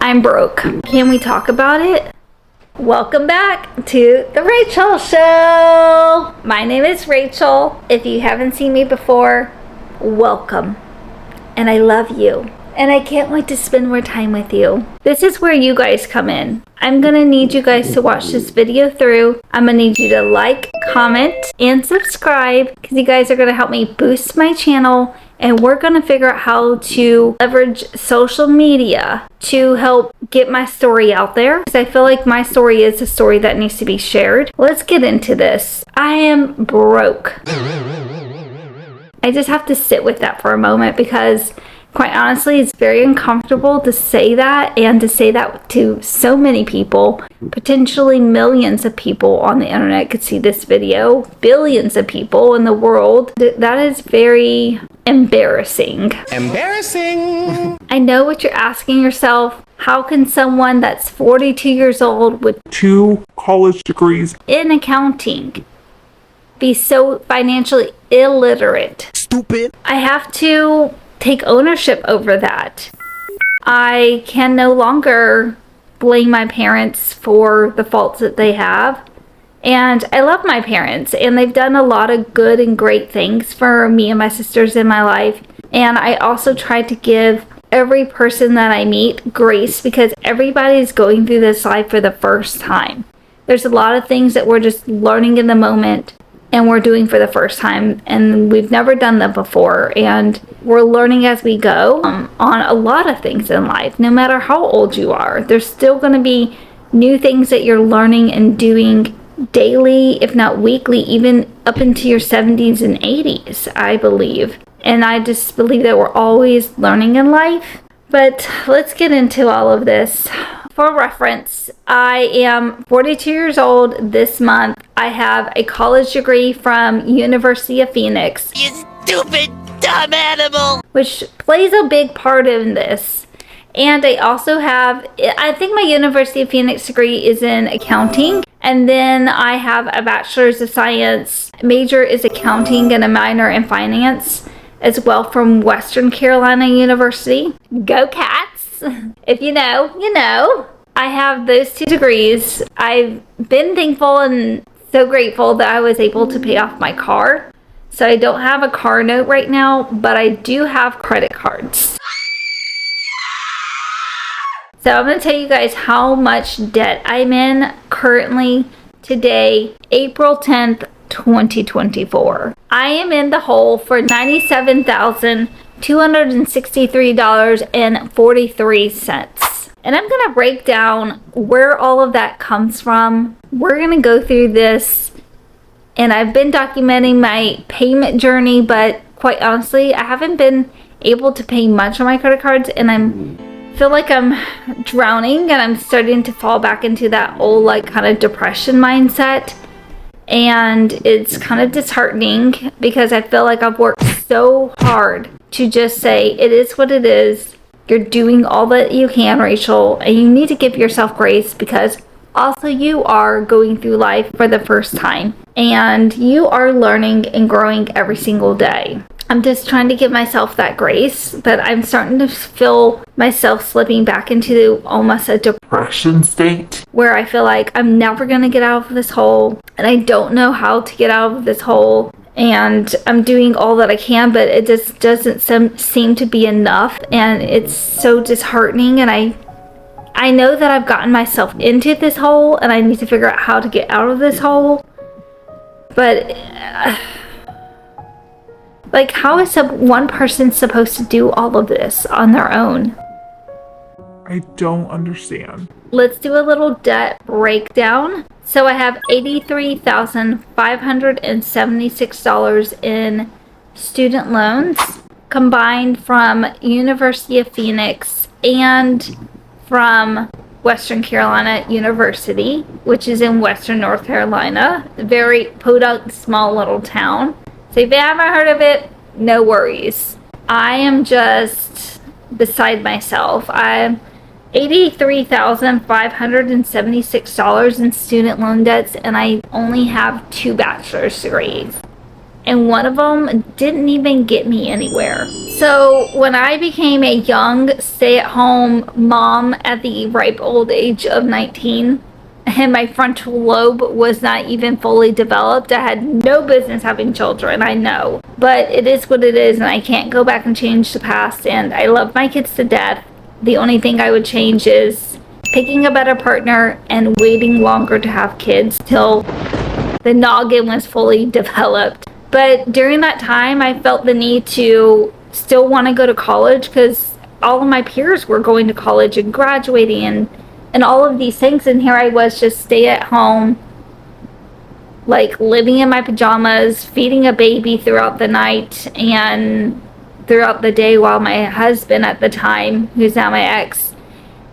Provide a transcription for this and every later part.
I'm broke. Can we talk about it? Welcome back to The Rachel Show. My name is Rachel. If you haven't seen me before, welcome. And I love you. And I can't wait to spend more time with you. This is where you guys come in. I'm gonna need you guys to watch this video through. I'm gonna need you to like, comment, and subscribe because you guys are gonna help me boost my channel, and we're gonna figure out how to leverage social media to help get my story out there, because I feel like my story is a story that needs to be shared. Let's get into this. I am broke. I just have to sit with that for a moment because quite honestly, it's very uncomfortable to say that, and to say that to so many people. Potentially millions of people on the internet could see this video. Billions of people in the world. That is very embarrassing. Embarrassing! I know what you're asking yourself. How can someone that's 42 years old with 2 college degrees in accounting be so financially illiterate? Stupid! I have to take ownership over that. I can no longer blame my parents for the faults that they have. And I love my parents, and they've done a lot of good and great things for me and my sisters in my life. And I also try to give every person that I meet grace, because everybody's going through this life for the first time. There's a lot of things that we're just learning in the moment and we're doing for the first time, and we've never done them before, and we're learning as we go on a lot of things in life. No matter how old you are, there's still going to be new things that you're learning and doing daily, if not weekly, even up into your 70s and 80s, I believe. And I just believe that we're always learning in life. But let's get into all of this. For reference, I am 42 years old this month. I have a college degree from University of Phoenix. You stupid, dumb animal! Which plays a big part in this. And I also have, I think my University of Phoenix degree is in accounting. And then I have a bachelor's of science. Major is accounting and a minor in finance as well from Western Carolina University. Go Cats! If you know, you know. I have those 2 degrees. I've been thankful and so grateful that I was able to pay off my car. So I don't have a car note right now, but I do have credit cards. So I'm going to tell you guys how much debt I'm in currently today, April 10th, 2024. I am in the hole for $97,263.43. And I'm going to break down where all of that comes from. We're going to go through this, and I've been documenting my payment journey, but quite honestly, I haven't been able to pay much on my credit cards, and I feel like I'm drowning, and I'm starting to fall back into that old like kind of depression mindset. And it's kind of disheartening because I feel like I've worked so hard to just say it is what it is. You're doing all that you can, Rachel, and you need to give yourself grace because also you are going through life for the first time and you are learning and growing every single day. I'm just trying to give myself that grace, but I'm starting to feel myself slipping back into almost a depression state where I feel like I'm never going to get out of this hole, and I don't know how to get out of this hole, and I'm doing all that I can, but it just doesn't seem to be enough, and it's so disheartening, and I know that I've gotten myself into this hole, and I need to figure out how to get out of this hole, but like, how is one person supposed to do all of this on their own? I don't understand. Let's do a little debt breakdown. So I have $83,576 in student loans combined from University of Phoenix and from Western Carolina University, which is in Western North Carolina, a very podunk, small little town. So if you haven't heard of it, no worries. I am just beside myself. I'm $83,576 in student loan debts, and I only have 2 bachelor's degrees. And one of them didn't even get me anywhere. So when I became a young stay-at-home mom at the ripe old age of 19, and my frontal lobe was not even fully developed, I had no business having children, I know. But it is what it is, and I can't go back and change the past, and I love my kids to death. The only thing I would change is picking a better partner and waiting longer to have kids till the noggin was fully developed. But during that time, I felt the need to still want to go to college because all of my peers were going to college and graduating and all of these things. And here I was, just stay at home, like living in my pajamas, feeding a baby throughout the night and throughout the day while my husband at the time, who's now my ex,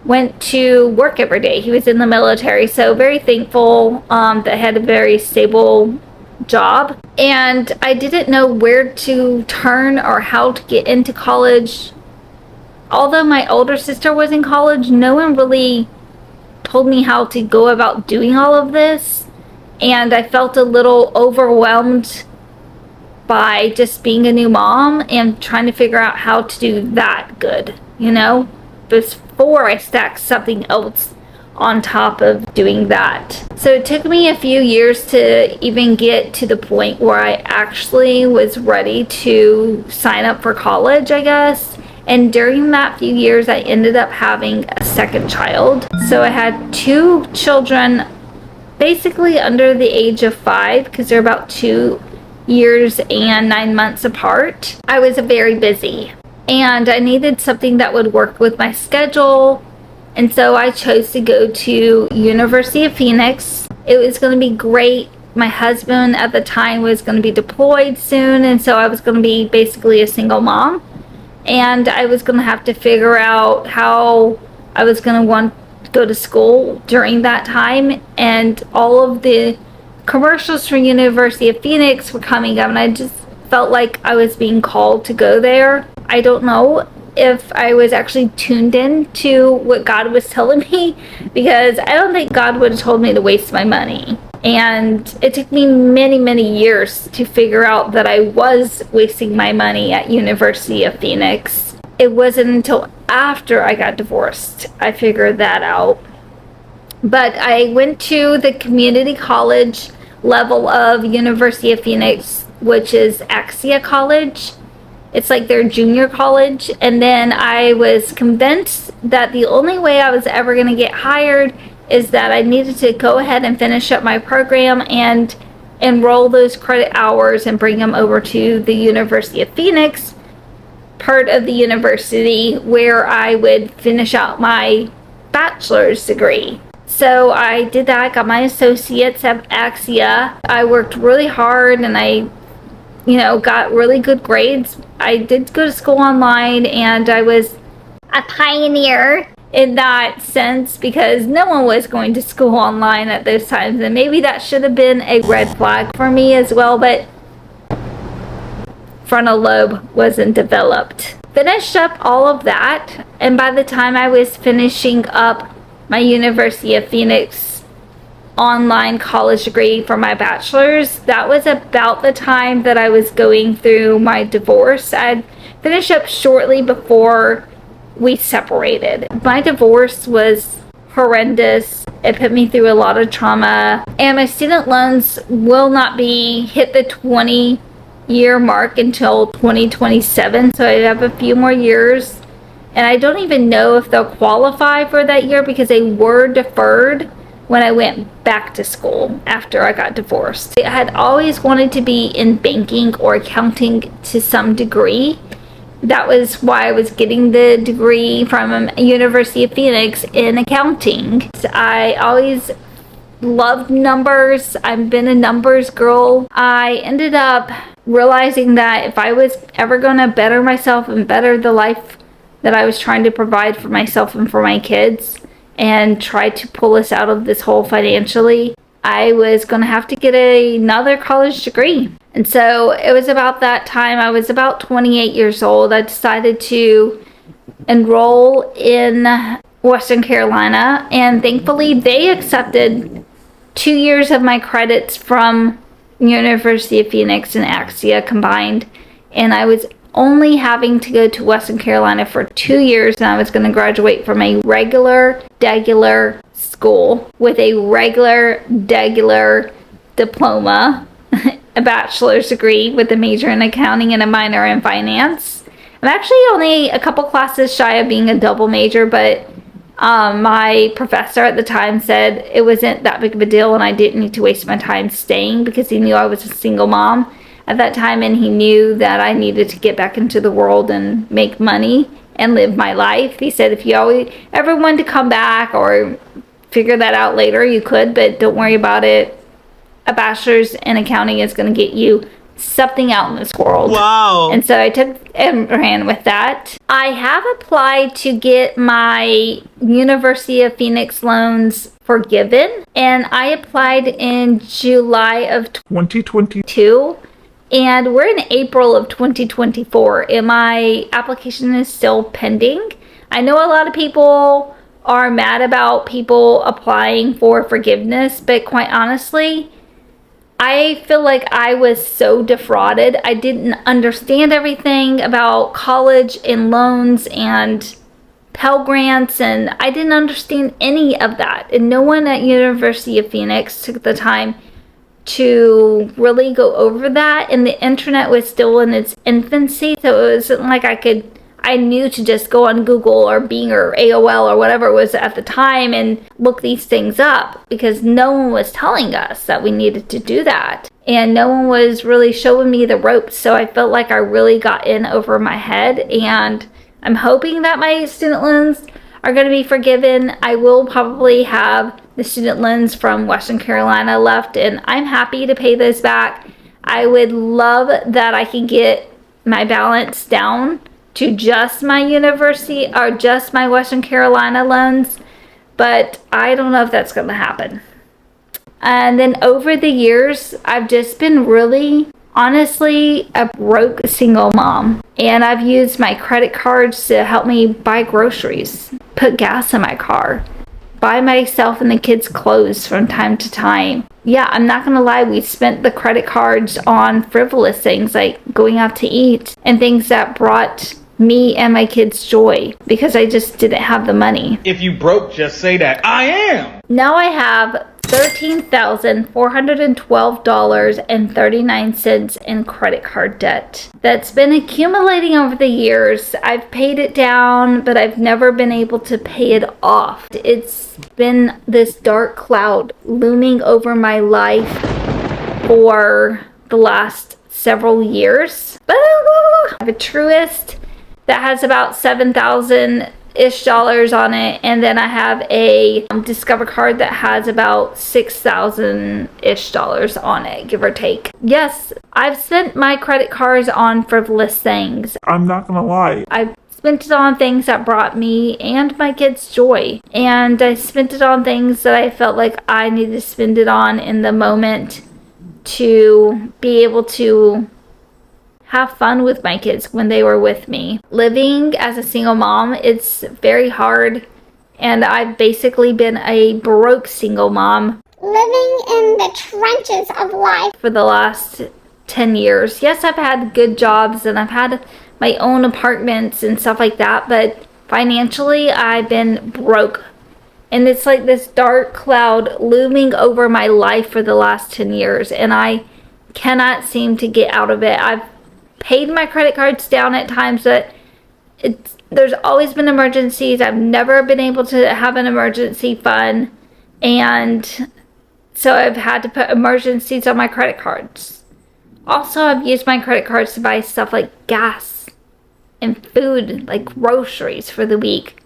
went to work every day. He was in the military, so very thankful that I had a very stable job. And I didn't know where to turn or how to get into college. Although my older sister was in college, no one really told me how to go about doing all of this. And I felt a little overwhelmed by just being a new mom and trying to figure out how to do that good, you know, before I stacked something else on top of doing that. So it took me a few years to even get to the point where I actually was ready to sign up for college, I guess. And during that few years, I ended up having a second child. So I had 2 children basically under the age of 5 because they're about 2 years and 9 months apart. I was very busy and I needed something that would work with my schedule. And so I chose to go to University of Phoenix. It was going to be great. My husband at the time was going to be deployed soon, and so I was going to be basically a single mom. And I was going to have to figure out how I was going to want to go to school during that time. And all of the commercials for University of Phoenix were coming up, and I just felt like I was being called to go there. I don't know if I was actually tuned in to what God was telling me, because I don't think God would have told me to waste my money. And it took me many, many years to figure out that I was wasting my money at University of Phoenix. It wasn't until after I got divorced I figured that out. But I went to the community college level of University of Phoenix, which is Axia College. It's like their junior college. And then I was convinced that the only way I was ever going to get hired is that I needed to go ahead and finish up my program and enroll those credit hours and bring them over to the University of Phoenix, part of the university where I would finish out my bachelor's degree. So I did that. I got my associates at Axia. I worked really hard and I got really good grades. I did go to school online and I was a pioneer in that sense because no one was going to school online at those times, and maybe that should have been a red flag for me as well, but frontal lobe wasn't developed. Finished up all of that, and by the time I was finishing up my University of Phoenix online college degree for my bachelor's, that was about the time that I was going through my divorce. I'd finished up shortly before we separated. My divorce was horrendous. It put me through a lot of trauma, and my student loans will not be hit the 20-year mark until 2027, so I have a few more years, and I don't even know if they'll qualify for that year because they were deferred when I went back to school after I got divorced. I had always wanted to be in banking or accounting to some degree. That was why I was getting the degree from University of Phoenix in accounting. I always loved numbers. I've been a numbers girl. I ended up realizing that if I was ever going to better myself and better the life that I was trying to provide for myself and for my kids and try to pull us out of this hole financially, I was going to have to get another college degree. And so it was about that time, I was about 28 years old, I decided to enroll in Western Carolina, and thankfully they accepted 2 years of my credits from University of Phoenix and Axia combined, and I was only having to go to Western Carolina for 2 years, and I was going to graduate from a regular school with a regular diploma, a bachelor's degree with a major in accounting and a minor in finance. I'm actually only a couple classes shy of being a double major, but my professor at the time said it wasn't that big of a deal and I didn't need to waste my time staying because he knew I was a single mom at that time, and he knew that I needed to get back into the world and make money and live my life. He said if you ever wanted to come back or figure that out later, you could, but don't worry about it. A bachelor's in accounting is going to get you something out in this world. Wow. And so I took and ran with that. I have applied to get my University of Phoenix loans forgiven, and I applied in July of 2022. and we're in April of 2024, and my application is still pending. I know a lot of people are mad about people applying for forgiveness, but quite honestly, I feel like I was so defrauded. I didn't understand everything about college and loans and Pell Grants, and I didn't understand any of that. And no one at University of Phoenix took the time to really go over that, and the internet was still in its infancy, so it wasn't like I knew to just go on Google or Bing or AOL or whatever it was at the time and look these things up, because no one was telling us that we needed to do that. And no one was really showing me the ropes, so I felt like I really got in over my head, and I'm hoping that my student loans are going to be forgiven. I will probably have the student loans from Western Carolina left, and I'm happy to pay those back. I would love that I can get my balance down to just my university or just my Western Carolina loans, but I don't know if that's going to happen. And then over the years, I've just been really, honestly, a broke single mom, and I've used my credit cards to help me buy groceries, put gas in my car, buy myself and the kids clothes from time to time. Yeah, I'm not gonna lie, we spent the credit cards on frivolous things like going out to eat and things that brought me and my kids joy because I just didn't have the money. If you broke, just say that. I am! Now I have $13,412.39 in credit card debt that's been accumulating over the years. I've paid it down, but I've never been able to pay it off. It's been this dark cloud looming over my life for the last several years. I have a Truist that has about $7,000-ish on it, and then I have a Discover card that has about $6,000-ish on it, give or take. Yes, I've spent my credit cards on frivolous things. I'm not gonna lie. I spent it on things that brought me and my kids joy, and I spent it on things that I felt like I needed to spend it on in the moment to be able to have fun with my kids when they were with me. Living as a single mom, it's very hard, and I've basically been a broke single mom. Living in the trenches of life For the last 10 years. Yes, I've had good jobs and I've had my own apartments and stuff like that, but financially I've been broke. And it's like this dark cloud looming over my life for the last 10 years, and I cannot seem to get out of it. I've paid my credit cards down at times, but there's always been emergencies. I've never been able to have an emergency fund, and so I've had to put emergencies on my credit cards. Also, I've used my credit cards to buy stuff like gas and food, like groceries for the week.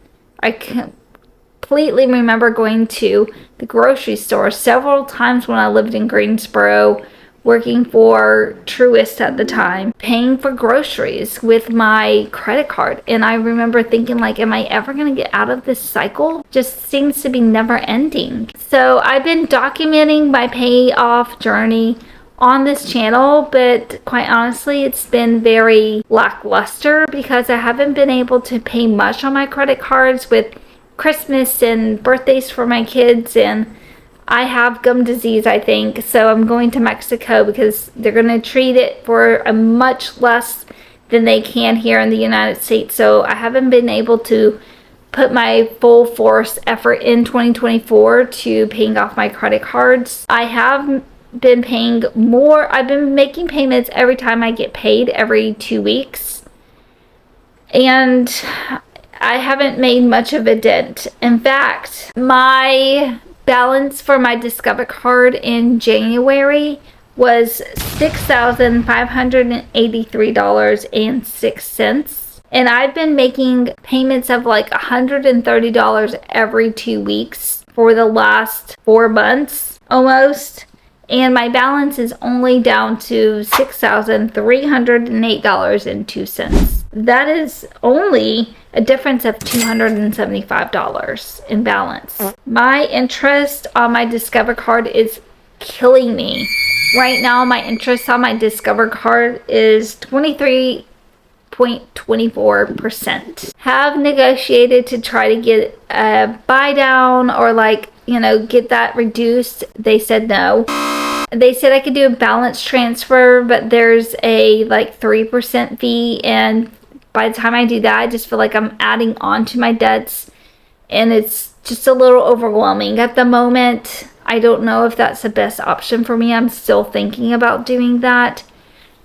I completely remember going to the grocery store several times when I lived in Greensboro, working for Truist at the time, paying for groceries with my credit card. And I remember thinking, like, am I ever gonna get out of this cycle? Just seems to be never ending. So I've been documenting my payoff journey on this channel, but quite honestly, it's been very lackluster because I haven't been able to pay much on my credit cards with Christmas and birthdays for my kids, and I have gum disease, I think, so I'm going to Mexico because they're going to treat it for a much less than they can here in the United States. So I haven't been able to put my full force effort in 2024 to paying off my credit cards. I have been paying more. I've been making payments every time I get paid, every 2 weeks. And I haven't made much of a dent. In fact, my balance for my Discover card in January was $6,583.06. And I've been making payments of like $130 every 2 weeks for the last 4 months almost. And my balance is only down to $6,308.02. That is only a difference of $275 in balance. My interest on my Discover card is killing me. Right now, my interest on my Discover card is 23.24%. Have negotiated to try to get a buy down or like, get that reduced. They said no. They said I could do a balance transfer, but there's a like 3% fee, and by the time I do that, I just feel like I'm adding on to my debts, and it's just a little overwhelming at the moment. I don't know if that's the best option for me. I'm still thinking about doing that.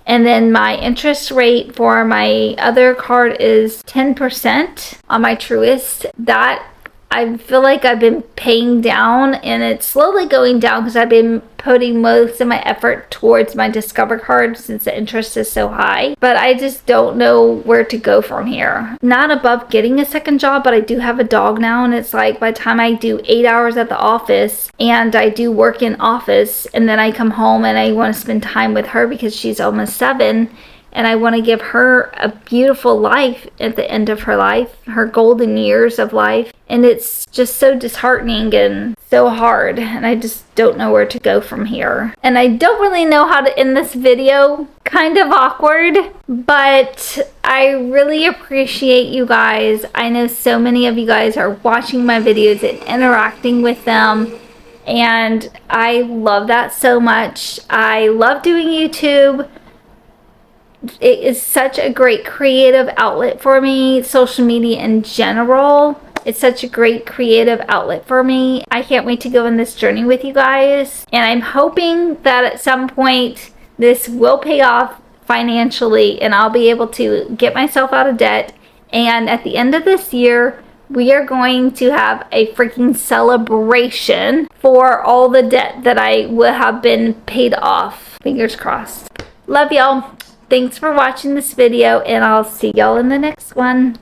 And then my interest rate for my other card is 10% on my Truist. That I feel like I've been paying down, and it's slowly going down because I've been putting most of my effort towards my Discover card since the interest is so high. But I just don't know where to go from here. Not above getting a second job, but I do have a dog now, and it's like by the time I do 8 hours at the office and I do work in office, and then I come home and I want to spend time with her because she's almost 7. And I want to give her a beautiful life at the end of her life, her golden years of life. And it's just so disheartening and so hard. And I just don't know where to go from here. And I don't really know how to end this video. Kind of awkward. But I really appreciate you guys. I know so many of you guys are watching my videos and interacting with them. And I love that so much. I love doing YouTube. It is such a great creative outlet for me. Social media in general, it's such a great creative outlet for me. I can't wait to go on this journey with you guys. And I'm hoping that at some point this will pay off financially and I'll be able to get myself out of debt. And at the end of this year, we are going to have a freaking celebration for all the debt that I will have been paid off. Fingers crossed. Love y'all. Thanks for watching this video, and I'll see y'all in the next one.